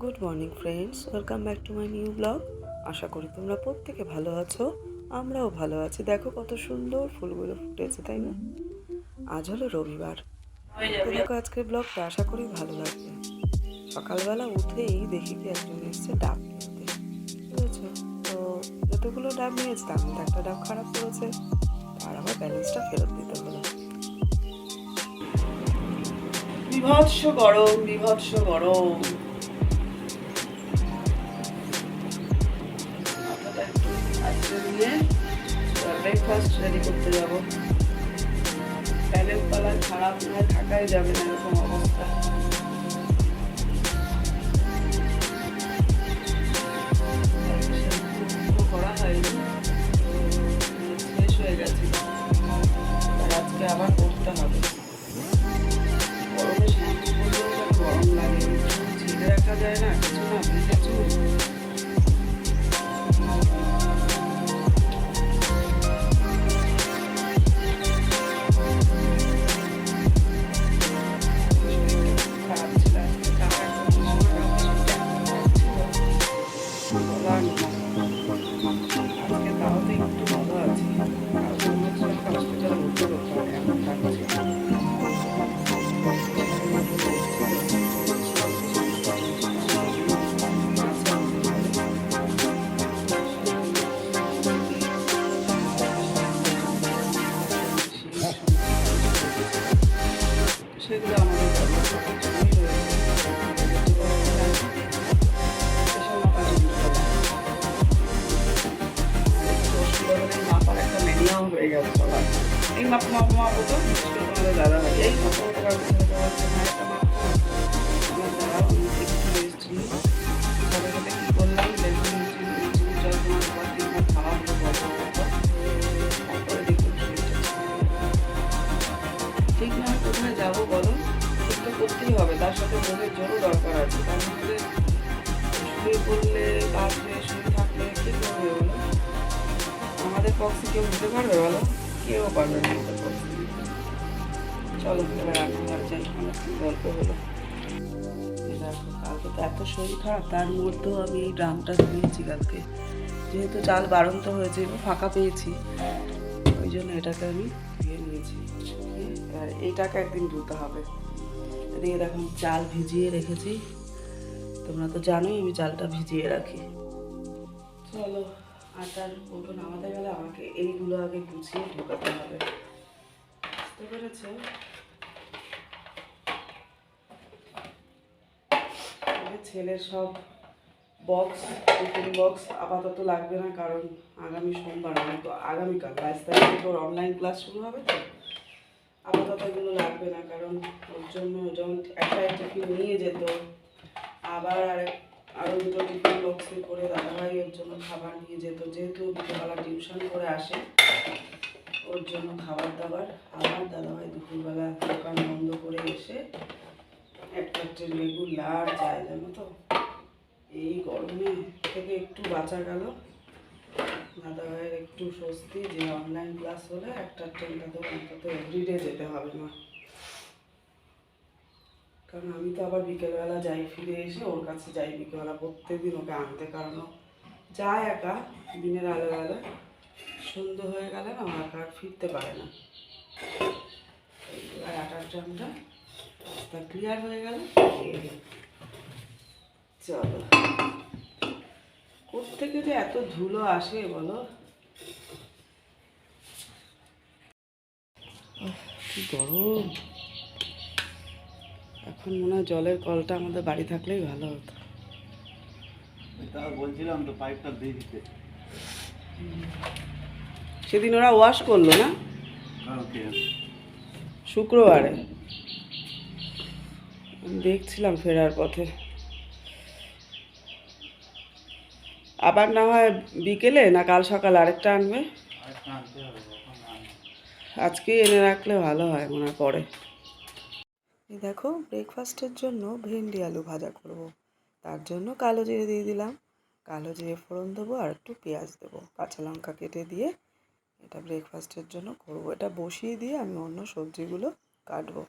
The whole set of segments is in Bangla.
Good morning friends, welcome back to my new blog. আশা করি তোমরা প্রত্যেকে ভালো আছো, আমরাও ভালো আছি। দেখো কত সুন্দর ফুলগুলো ফুটেছে, তাই না? আজ হলো রবিবার। তো দেখো আজকের ব্লগটা আশা করি ভালো লাগবে। সকালবেলা উঠেই দেখি কি একজন এসছে ডাব কিনতে, বুঝেছো? তো যতগুলো ডাব নিয়েছে তার মধ্যে একটা ডাব খারাপ করেছে, তার আবার ব্যালেন্সটা ফেরত দিতে হলো। বিভৎস গরম, বিভৎস গরম। ব্রেকফাস্ট রেডি করতে যাবো। ব্যালেন্স পালা খারাপ না থাকাই যাবে না, এরকম অবস্থা। করা হয়নি, শেষ হয়ে গেছে, আর আজকে আবার করতে হবে। গরমে শ্যাম্পু করলেও গরম লাগে, ছেড়ে রাখা যায় না, কিছু না ভিজে চুল। সেগুলো আমাদের মাপার একটা ম্যানিয়াও হয়ে গেছে সবার। এই মাপ মাপ মাপো তো তোমাদের দাদা ভাই, এই মাপ আমার দাদা এসেছিল। সাথে সাথে কী করলাম দেখুন, জল তোমার পর তিনবার খাওয়া হলো, তারপরে দেখুন ঠিক না কোথায় যাবো বলো? ঠিক তো করতেই হবে, তার সাথে মনের জোরও দরকার আছে। তার মধ্যে শুয়ে পড়লে বাঁচলে, শুয়ে থাকলে কী করবে বলো? আমাদের পক্ষে কেউ দিতে পারবে বলো? কেউ পারবে না আমাদের পক্ষে। চলো এবার এখন আর যাই, অনেক গল্প হলো। দেখো কালকে তো এত শরীর খারাপ, তার মধ্যেও আমি এই ড্রামটা ধুয়েছি কালকে, যেহেতু চাল বাড়ন্ত হয়েছে, ফাঁকা পেয়েছি, ওই জন্য এটাকে আমি ধুয়ে নিয়েছি। আর এইটাকে একদিন ধুতে হবে। এদিকে দেখো চাল ভিজিয়ে রেখেছি, তোমরা তো জানোই আমি চালটা ভিজিয়ে রাখি। চলো আটার কৌটো নামাতে গেলে আমাকে এইগুলো আগে গুছিয়ে ঢোকাতে হবে, বুঝতে পেরেছো? ছেলের সব বক্স, টিফিন বক্স আপাতত লাগবে না, কারণ আগামী সোমবার মানে তো আগামীকাল 22 তারিখে তোর অনলাইন ক্লাস শুরু হবে, তো আপাতত এগুলো লাগবে না। কারণ ওর জন্য যেমন একটা টিফিন নিয়ে যেত, আবার আরও দুটো টিফিন বক্সে করে দাদাভাই ওর জন্য খাবার নিয়ে যেত, যেহেতু দুপুরবেলা টিউশন করে আসে, ওর জন্য খাবার দাবার। আবার দাদাভাই দুপুরবেলা দোকান বন্ধ করে এসে একটা রেগুলার যায়, জানো তো। এই গরমে থেকে একটু বাঁচা গেল, দাদাভাইয়ের একটু স্বস্তি যে অনলাইন ক্লাস হলে একটা ট্রেনটা তো অন্তত এভরিডে যেতে হবে না। কারণ আমি তো আবার বিকেলবেলা যাই, ফিরে এসে ওর কাছে যাই বিকেলবেলা প্রত্যেকদিন ওকে আনতে, কারণ যায় একা দিনের আলোবেলা, সন্ধ্যে হয়ে গেলে না ও একা আর ফিরতে পারে না। আর আটার ড্রামটা রাস্তা ক্লিয়ার হয়ে গেল। চলো, কোত্থেকে যে এত ধুলো আসে বলো? কি গরম! এখন মনে হয় জলের কলটা আমাদের বাড়ি থাকলেই ভালো হতো। বলছিলাম তো পাইপটা দিয়ে দিতে। সেদিন ওরা ওয়াশ করলো না, শুক্রবারে আমি দেখছিলাম ফেরার পথে। আবার না হয় বিকেলে না কাল সকাল আরেকটা আনবে, আজকেই এনে রাখলে ভালো হয় মনে হয় পরে। এই দেখো ব্রেকফাস্টের জন্য ভেন্ডি আলু ভাজা করব, তার জন্য কালো জিরে দিয়ে দিলাম, কালো জিরে ফোড়ন দেবো, আর একটু পেঁয়াজ দেবো, কাঁচা লঙ্কা কেটে দিয়ে এটা ব্রেকফাস্টের জন্য করব। এটা বসিয়ে দিয়ে আমি অন্য সবজিগুলো কাটবো।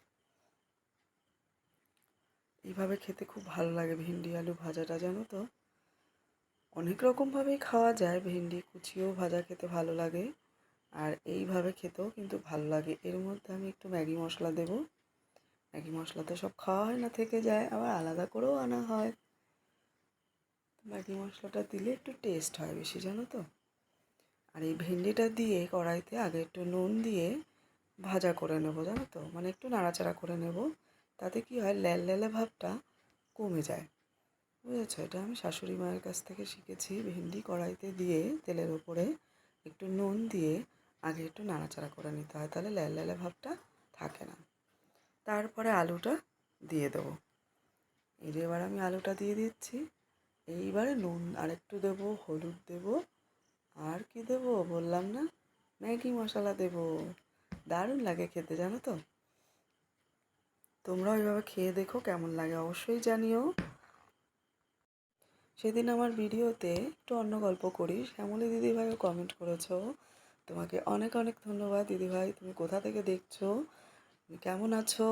এইভাবে খেতে খুব ভালো লাগে ভেন্ডি আলু ভাজাটা, জানো তো। অনেক রকমভাবেই খাওয়া যায়, ভেন্ডি কুচিও ভাজা খেতে ভালো লাগে, আর এইভাবে খেতেও কিন্তু ভালো লাগে। এর মধ্যে আমি একটু ম্যাগি মশলা দেবো। ম্যাগি মশলা তো সব খাওয়া হয় না, থেকে যায়, আবার আলাদা করেও আনা হয়। ম্যাগি মশলাটা দিলে একটু টেস্ট হয় বেশি, জানো তো। আর এই ভেন্ডিটা দিয়ে কড়াইতে আগে একটু নুন দিয়ে ভাজা করে নেবো, জানো তো, মানে একটু নাড়াচাড়া করে নেব। তাতে কি হয়, ল্যালে ভাবটা কমে যায়, বুঝেছো। এটা আমি শাশুড়ি মায়ের কাছ থেকে শিখেছি। ভেন্ডি কড়াইতে দিয়ে তেলের উপরে একটু নুন দিয়ে আগে একটু নাড়াচাড়া করে নিতে হয়, তাহলে ল্যালে ভাবটা থাকে না। তারপরে আলুটা দিয়ে দেবো। এই যে এবার আমি আলুটা দিয়ে দিচ্ছি। এইবারে নুন আরেকটু দেবো, হলুদ দেবো, আর কি দেবো বললাম না, ম্যাগি মশলা দেবো। দারুণ লাগে খেতে, জানো তো। তোমরা ওইভাবে খেয়ে দেখো, কেমন লাগে অবশ্যই জানিও। সেদিন আমার ভিডিওতে একটু অন্য গল্প করি, শ্যামলী দিদিভাইও কমেন্ট করেছো। তোমাকে অনেক অনেক ধন্যবাদ দিদিভাই। তুমি কোথা থেকে দেখছো, তুমি কেমন আছো,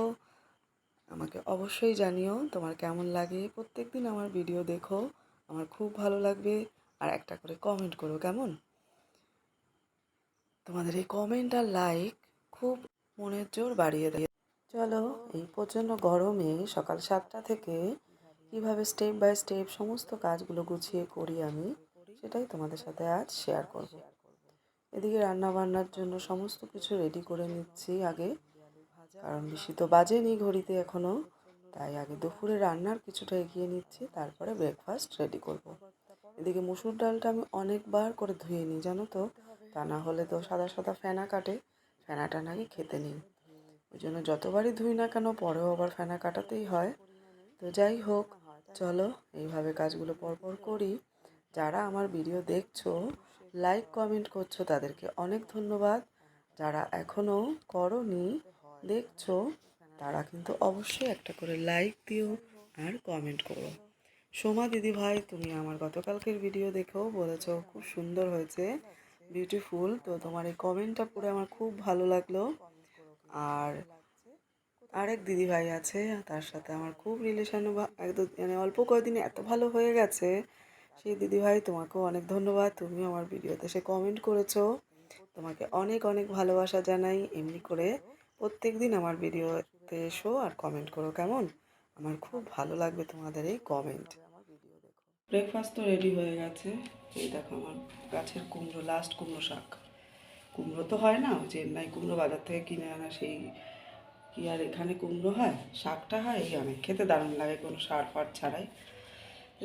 আমাকে অবশ্যই জানিও তোমার কেমন লাগে। প্রত্যেক দিন আমার ভিডিও দেখো, আমার খুব ভালো লাগবে। আর একটা করে কমেন্ট করো, কেমন। তোমাদের এই কমেন্ট আর লাইক খুব মনের জোর বাড়িয়ে দেয়। চলো, এই প্রচণ্ড গরমে সকাল 7টা থেকে কীভাবে স্টেপ বাই স্টেপ সমস্ত কাজগুলো গুছিয়ে করি আমি, সেটাই তোমাদের সাথে আজ শেয়ার করব। এদিকে রান্না বান্নার জন্য সমস্ত কিছু রেডি করে নিচ্ছি আগে, কারণ বেশি তো বাজেনি ঘড়িতে এখনও, তাই আগে দুপুরে রান্নার কিছুটা এগিয়ে নিচ্ছি, তারপরে ব্রেকফাস্ট রেডি করব। এদিকে মসুর ডালটা আমি অনেকবার করে ধুয়ে নিই, জানো তো, তা না হলে তো সাদা সাদা ফেনা কাটে, ফেনাটা নাকি খেতে নেই। ওই জন্য যতবারই ধুই না কেন পরেও আবার ফেনা কাটাতেই হয়। তো যাই হোক, চলো এইভাবে কাজগুলো পরপর করি। যারা আমার ভিডিও দেখছো, লাইক কমেন্ট করছো, তাদেরকে অনেক ধন্যবাদ। যারা এখনও করোনি, দেখছো, তারা কিন্তু অবশ্যই একটা করে লাইক দিও আর কমেন্ট করো। সোমা দিদি ভাই, তুমি আমার গতকালকের ভিডিও দেখেও বলেছো খুব সুন্দর হয়েছে, বিউটিফুল। তো তোমার এই কমেন্টটা পড়ে আমার খুব ভালো লাগলো। আর আরেক দিদিভাই আছে, তার সাথে আমার খুব রিলেশন, একদম মানে অল্প কয়েকদিনে এত ভালো হয়ে গেছে। সেই দিদিভাই, তোমাকেও অনেক ধন্যবাদ। তুমি আমার ভিডিওতে সে কমেন্ট করেছো, তোমাকে অনেক অনেক ভালোবাসা জানাই। এমনি করে প্রত্যেক দিন আমার ভিডিওতে এসো আর কমেন্ট করো, কেমন। আমার খুব ভালো লাগবে তোমাদের এই কমেন্ট। ব্রেকফাস্ট তো রেডি হয়ে গেছে। এই দেখো আমার গাছের কুমড়ো, লাস্ট কুমড়ো শাক। কুমড়ো তো হয় না, চেন্নাই কুমড়ো বাজার থেকে কিনে আনা, সেই কি আর এখানে কুমড়ো হয়, শাকটা হয় এই অনেক খেতে দারুণ লাগে, কোনো সার ফার ছাড়াই।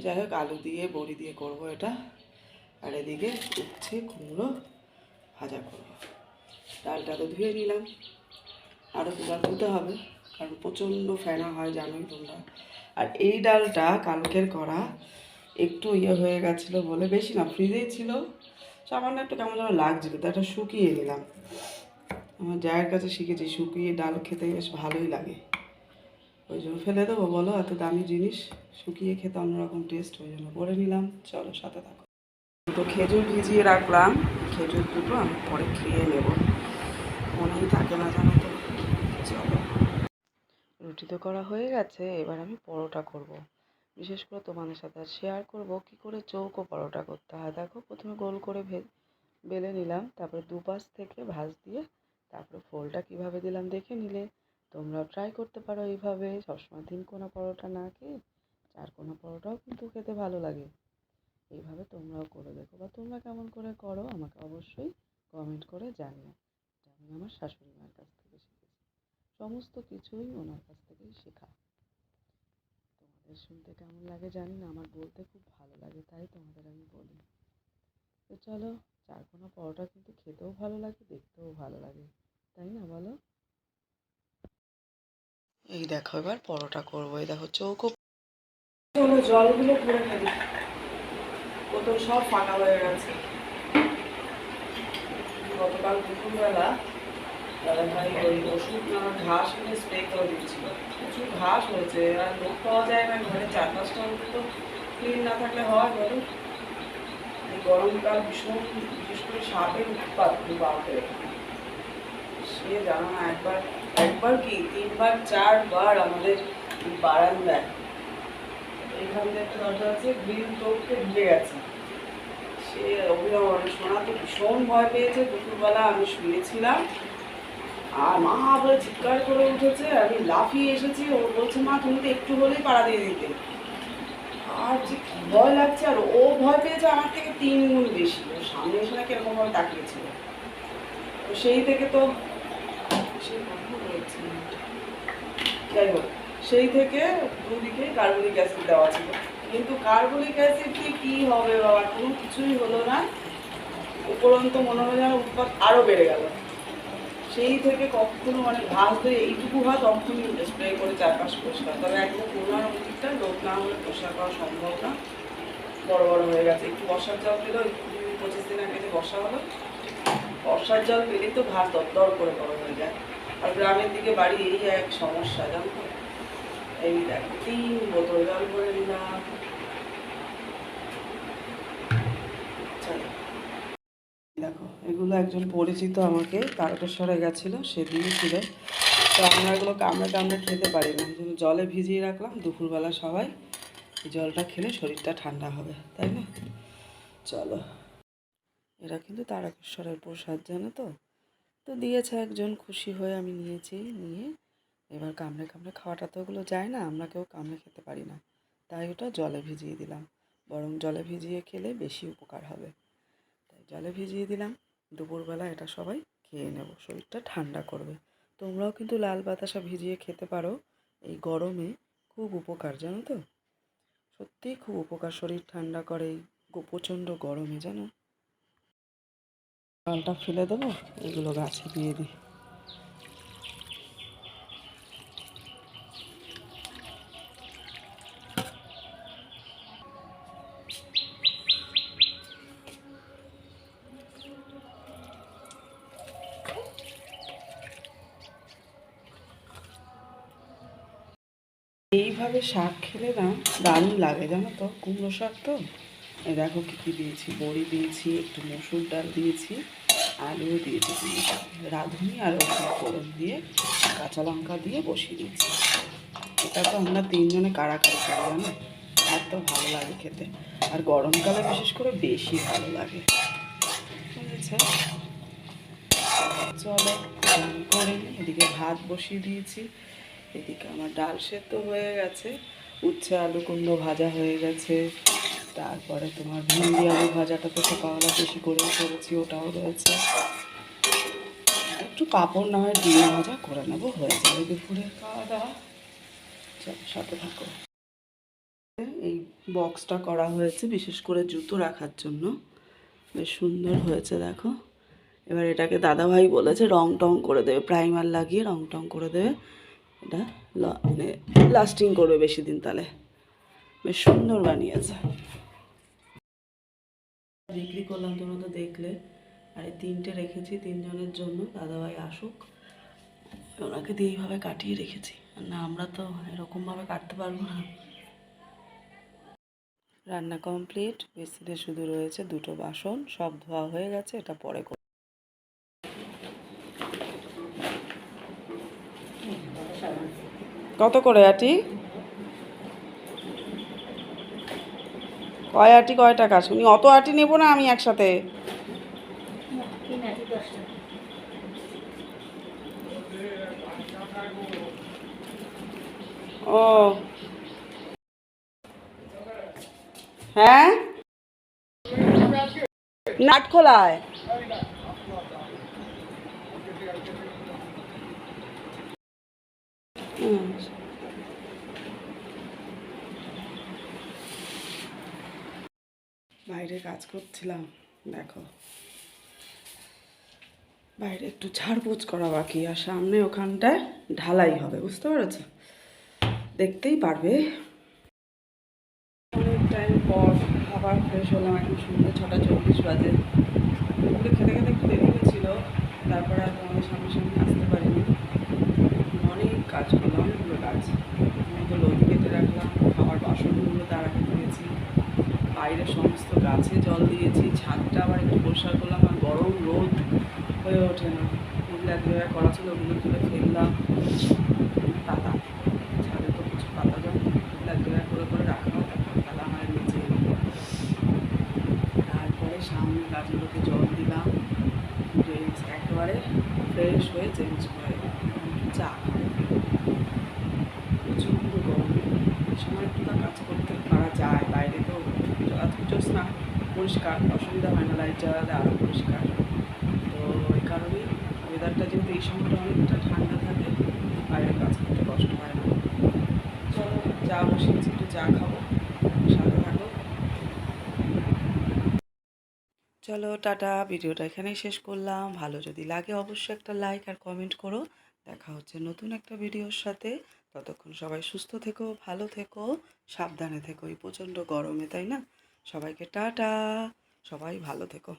যাই হোক, আলু দিয়ে বড়ি দিয়ে করবো এটা। আর এদিকে উচ্ছে কুমড়ো ভাজা করবো। ডালটা তো ধুয়ে নিলাম, আরও দুবার ধুতে হবে, কারণ প্রচণ্ড ফেনা হয় জানোই তোমরা। আর এই ডালটা কালকের করা, একটু হয়ে গেছিলো বলে, বেশি না, ফ্রিজেই ছিল, সামান্য একটু কেমন যেন লাগছিল, তো একটা শুকিয়ে নিলাম। আমার জায়ের কাছে শিখেছি শুকিয়ে ডাল খেতে বেশ ভালোই লাগে, ওই জন্য ফেলে দেবো বলো, এত দামি জিনিস, শুকিয়ে খেতে অন্যরকম টেস্ট, ওই জন্য করে নিলাম। চলো সাথে থাকো। তো খেজুর ভিজিয়ে রাখলাম, খেজুর দুটো আমি পরে খেয়ে নেব, মনেই থাকে না জানো তো। চলো, রুটি তো করা হয়ে গেছে, এবার আমি পরোটা করব। বিশেষ করে তোমাদের সাথে শেয়ার করব কি করে চৌকো পরোটা করতে হয়। দেখো, প্রথমে গোল করে বেলে নিলাম, তারপরে দুপাশ থেকে ভাঁজ দিয়ে তারপরে ফোল্ডটা কীভাবে দিলাম দেখে নিলে। তোমরা ট্রাই করতে পারো এইভাবে। সবসময় তিনকোনা পরোটা না খেয়ে চারকোনা পরোটাও কিন্তু খেতে ভালো লাগে। এইভাবে তোমরাও করে দেখো, বা তোমরা কেমন করে করো আমাকে অবশ্যই কমেন্ট করে জানিও। আমি আমার শাশুড়ি মায়ের কাছ থেকে শিখেছি, সমস্ত কিছুই ওনার কাছ থেকেই শেখা। তোমাদের শুনতে কেমন লাগে জানি না, আমার বলতে খুব ভালো লাগে, তাই তোমাদের আমি বলি। তো চলো, চারকোনা পরোটা কিন্তু খেতেও ভালো লাগে, দেখতেও ভালো লাগে, তাই না বলো। এই দেখো, এবার পরোটা করবো। এই দেখো চৌকো, চলো জলগুলো পুরো ফেলি, বোতল সব ফাঁকা হয়ে গেছে। গতকাল দুপুরবেলা দাদাভাই ওই ওষুধ নামা ঘাস এনে স্প্রে করে দিচ্ছিল, প্রচুর ঘাস হয়েছে, আর লোক পাওয়া যায় না ঘরে, 4-5টা অন্তত ক্লিন না থাকলে হয় বলো। এই গরমকাল ভীষণ, বিশেষ করে সাপের উৎপাত খুব বাড়বে, সে জানো না, একবার কি 3-4 বার আমাদের বারান্দায় এখান থেকে একটা দরজা আছে, গ্রিল টপকে ঢুকে গেছে। সে অভিনব সোনা তো ভীষণ ভয় পেয়েছে। দুপুরবেলা আমি শুয়েছিলাম আর মা বলে চিৎকার করে উঠেছে, আমি লাফিয়ে এসেছি। ও বলছে মা তুমি তো একটু হলেই পাড়া দিয়ে দিতে। আর যে ভয় লাগছে, আর ও ভয় পেয়েছে আমার থেকে 3 গুণ বেশি। ওর সামনে এসে নাকি এরকমভাবে তাকিয়েছিল। তো সেই থেকে তো যাই হোক, সেই থেকে দুদিকে কার্বলিক অ্যাসিড দেওয়া ছিল। কিন্তু কার্বলিক অ্যাসিড দিয়ে কী হবে বাবা, কোনো কিছুই হলো না। উপরন্ত মনে হয় যেন উৎপাত আরও বেড়ে গেল। সেই থেকে কখনো মানে ঘাস ধরে এইটুকু ঘাস তখনই স্প্রে করে চারপাশ পরিষ্কার। তবে একদম পুরোনো দিকটা রোদ না হলে পরিষ্কার করা সম্ভব না। বড় বড় হয়ে গেছে। একটু বর্ষার জল পেলেও 25 দিন আগে যে বর্ষা হলো, বর্ষার জল পেলেই তো ঘাস দরদর করে বড় হয়ে যায়। আর গ্রামের দিকে বাড়ি এই এক সমস্যা, জানো তো। এই দেখো 3 বোতল জল করে নিলাম। দেখো এগুলো একজন পরিচিত আমাকে তারকেশ্বরে গেছিলো, সে দিয়েছিল। তো আমরা এগুলো কামড়ে কামড়ে খেতে পারি না, এই জন্য জলে ভিজিয়ে রাখলাম। দুপুরবেলা সবাই এই জলটা খেলে শরীরটা ঠান্ডা হবে, তাই না? চলো, এরা কিন্তু তারকেশ্বরের প্রসাদ, জানো তো। তো দিয়েছে একজন, খুশি হয়ে আমি নিয়েছি। নিয়ে এবার কামড়ে কামড়ে খাওয়াটা তো ওগুলো যায় না, আমরা কেউ কামড়ে খেতে পারি না, তাই ওটা জলে ভিজিয়ে দিলাম। বরং জলে ভিজিয়ে খেলে বেশি উপকার হবে, তাই জলে ভিজিয়ে দিলাম। দুপুরবেলা এটা সবাই খেয়ে নেব, শরীরটা ঠান্ডা করবে। তোমরাও কিন্তু লাল বাতাসা ভিজিয়ে খেতে পারো, এই গরমে খুব উপকার, জানো তো। সত্যিই খুব উপকার, শরীর ঠান্ডা করে এই প্রচণ্ড গরমে, জানো। জলটা ফেলে দেবো, এগুলো গাছে দিয়ে দিই। এইভাবে শাক খেলে না দারুণ লাগে, জানো তো। কুমড়ো শাক তো। এই দেখো কী কী দিয়েছি, বড়ি দিয়েছি, একটু মসুর ডাল দিয়েছি, আলুও দিয়েছি, রাঁধুনি আর রসুন ফোড়ন দিয়ে কাঁচা লঙ্কা দিয়ে বসিয়ে দিয়েছি। এটা তো আমরা 3 জনে কারাকারি খাই, জানো। এত ভালো লাগে খেতে, আর গরমকালে বিশেষ করে বেশি ভালো লাগে, বুঝেছে। চলো করে নিই। এদিকে ভাত বসিয়ে দিয়েছি, এদিকে আমার ডাল সেদ্ধ হয়ে গেছে, উচ্ছে আলু কুমড়ো ভাজা হয়ে গেছে। তারপরে তোমার ভিন্ডি আলু ভাজাটা তো সকালবেলা বেশি করেই করেছি, ওটাও রয়েছে। একটু পাঁপড় না হয় ডিম ভাজা করে নেবো, হয়ে যাবে দুপুরে খাওয়া দাওয়া। চলো সাথে থাকো। এই বক্সটা করা হয়েছে বিশেষ করে জুতো রাখার জন্য, বেশ সুন্দর হয়েছে দেখো। এবার এটাকে দাদাভাই বলেছে রং টং করে দেবে, প্রাইমার লাগিয়ে রং টং করে দেবে, এটা মানে লাস্টিং করবে বেশি দিন। তাহলে বেশ সুন্দর বানিয়েছে। বিক্রি করলাম, তোমরা তো দেখলে। আর এই 3টে রেখেছি 3 জনের জন্য, দাদাভাই আসুক, ওনাকে দিয়ে এইভাবে কাটিয়ে রেখেছি। না আমরা তো এরকমভাবে কাটতে পারবো না। রান্না কমপ্লিট, বেসিনে শুধু রয়েছে 2টো বাসন, সব ধোয়া হয়ে গেছে, এটা পরে করব। কত করে আটি? কয় আটি কয় টাকা শুনি? অত আটি নেবো না আমি একসাথে। ও হ্যাঁ, নাট খোলায়। বাইরে কাজ করছিলাম, দেখো বাইরে একটু ঝাড়পোছ করা বাকি, আর সামনে ওখানটায় ঢালাই হবে, বুঝতে পেরেছো, দেখতেই পারবে। অনেক টাইম পর খাবার ফ্রেশ হলাম, এখন সন্ধ্যে 6:40 বাজে। ওগুলো খেতে খেতে একটু দেরি হয়েছিল, তারপরে আর তোমাদের সামনে আসতে পারিনি। অনেক কাজ করলাম, অনেকগুলো কাজ। আমি তো লতি কেটে রাখলাম, খাবার বাসনগুলো তার আগে দিয়েছি, বাইরে সমস্ত গাছে জল দিয়েছি, ছাদটা আবার একটু পরিষ্কার করলাম। আর গরম রোদ হয়ে ওঠে না, ওগুলো এক জায়গায় করা ছিল, ওগুলো তুলে ফেললাম। পাতা ছাদে তো কিছু পাতা গাছগুলোকে জল দিলাম, ড্রেস একেবারে ফ্রেশ হয়ে চেঞ্জ করে চা খাবো। প্রচণ্ড গরম, এই সময় একটু না কাজ করতে পারা যায়, বাইরে তো জ্যোৎস্না পরিষ্কার, অসুবিধা হয় না, লাইট জ্বালালে আরও পরিষ্কার। তো ওই কারণেই ওয়েদারটা যেহেতু এই সময়টা অনেকটা ঠান্ডা থাকে, বাইরে কাজ করতে কষ্ট হয় না। চলো চা বসিয়েছি, একটু চা খাবো, সাথে থাকো। চলো টাটা, ভিডিওটা এখানেই শেষ করলাম। ভালো যদি লাগে অবশ্যই একটা লাইক আর কমেন্ট করো। দেখা হচ্ছে নতুন একটা ভিডিওর সাথে। ততক্ষণ সবাই সুস্থ থেকো, ভালো থেকো, সাবধানে থেকো এই প্রচণ্ড গরমে, তাই না? সবাইকে টাটা, সবাই ভালো থেকো।